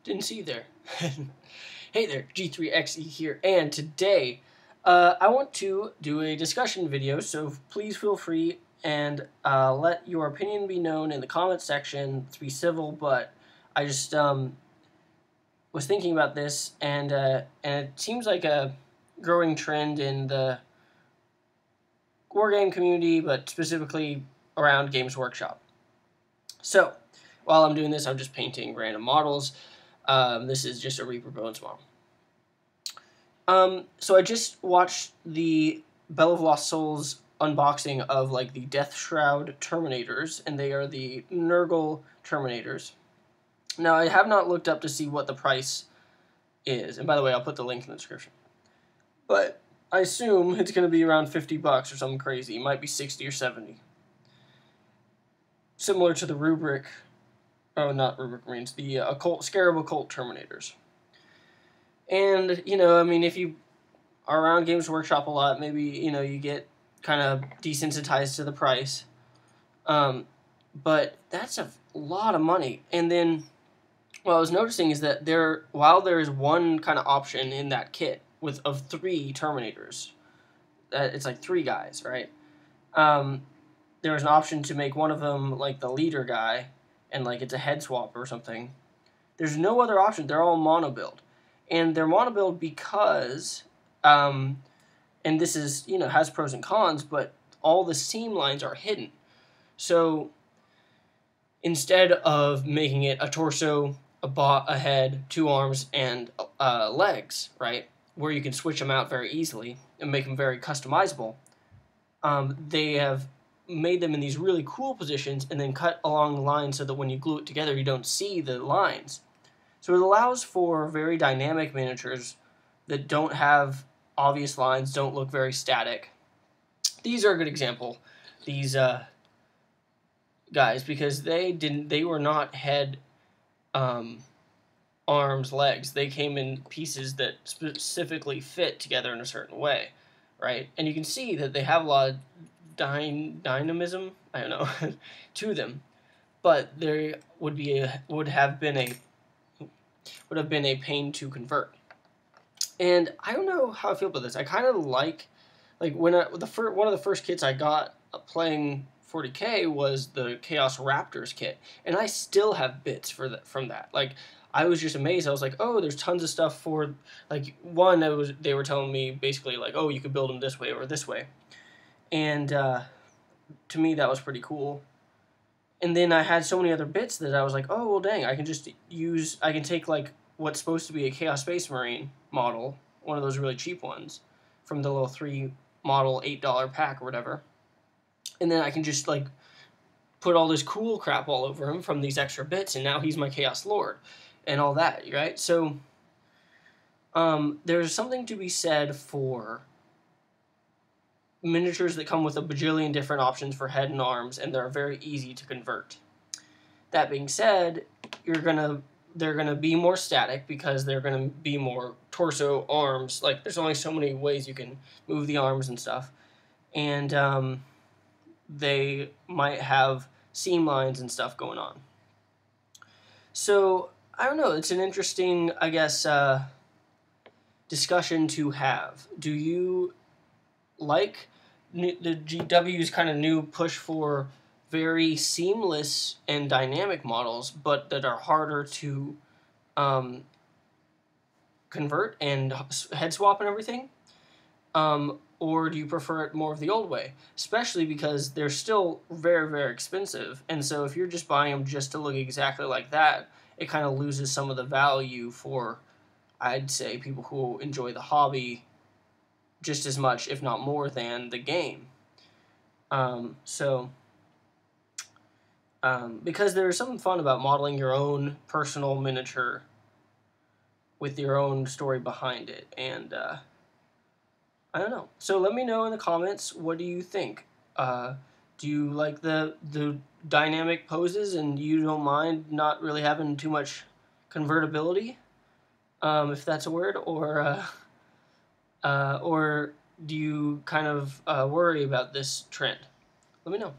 Didn't see you there. Hey there, G3XE here, and today I want to do a discussion video, so please feel free and let your opinion be known in the comments section to be civil, but I just was thinking about this, and it seems like a growing trend in the wargame community, but specifically around Games Workshop. So, while I'm doing this, I'm just painting random models. This is just a Reaper Bones model. So I just watched the Bell of Lost Souls unboxing of like the Death Shroud Terminators, and they are the Nurgle Terminators. Now, I have not looked up to see what the price is, and by the way, I'll put the link in the description. But I assume it's going to be around $50 or something crazy. It might be 60 or 70. Similar to the Rubric, oh, not Rubric Marines, the Scarab Occult Terminators. And, you know, I mean, if you are around Games Workshop a lot, maybe, you know, you get kind of desensitized to the price. But that's a lot of money. And then what I was noticing is that while there is one kind of option in that kit of 3 Terminators, it's like 3 guys, right? There was an option to make one of them like the leader guy, and like it's a head swap or something. There's no other option. They're all mono build. And they're mono build because, and this is, you know, has pros and cons, but all the seam lines are hidden. So instead of making it a torso, a head, 2 arms, and legs, right, where you can switch them out very easily and make them very customizable, they have made them in these really cool positions and then cut along the line so that when you glue it together, you don't see the lines. So it allows for very dynamic miniatures that don't have obvious lines, don't look very static. These are a good example, these guys, because they were not head, arms, legs. They came in pieces that specifically fit together in a certain way, right? And you can see that they have a lot of dynamism, I don't know, to them, but there would have been a pain to convert. And I don't know how I feel about this. I kind of like when one of the first kits I got playing 40K was the Chaos Raptors kit, and I still have bits from that. Like, I was just amazed. I was like, oh, there's tons of stuff for, like, one, they were telling me basically like, oh, you could build them this way or this way. And to me, that was pretty cool. And then I had so many other bits that I was like, oh, well, dang, I can take, like, what's supposed to be a Chaos Space Marine model, one of those really cheap ones, from the little 3-model $8 pack or whatever, and then I can just, like, put all this cool crap all over him from these extra bits, and now he's my Chaos Lord, and all that, right? So, there's something to be said for miniatures that come with a bajillion different options for head and arms, and they're very easy to convert. That being said, they're gonna be more static because they're gonna be more torso, arms. Like, there's only so many ways you can move the arms and stuff, and they might have seam lines and stuff going on. So I don't know. It's an interesting, I guess, discussion to have. Do you like the GW's kind of new push for very seamless and dynamic models, but that are harder to convert and head swap and everything? Or do you prefer it more of the old way? Especially because they're still very, very expensive, and so if you're just buying them just to look exactly like that, it kind of loses some of the value for, I'd say, people who enjoy the hobby just as much, if not more, than the game. Because there's something fun about modeling your own personal miniature with your own story behind it, and I don't know. So let me know in the comments, what do you think? Do you like the dynamic poses and you don't mind not really having too much convertibility, if that's a word, or do you kind of worry about this trend? Let me know.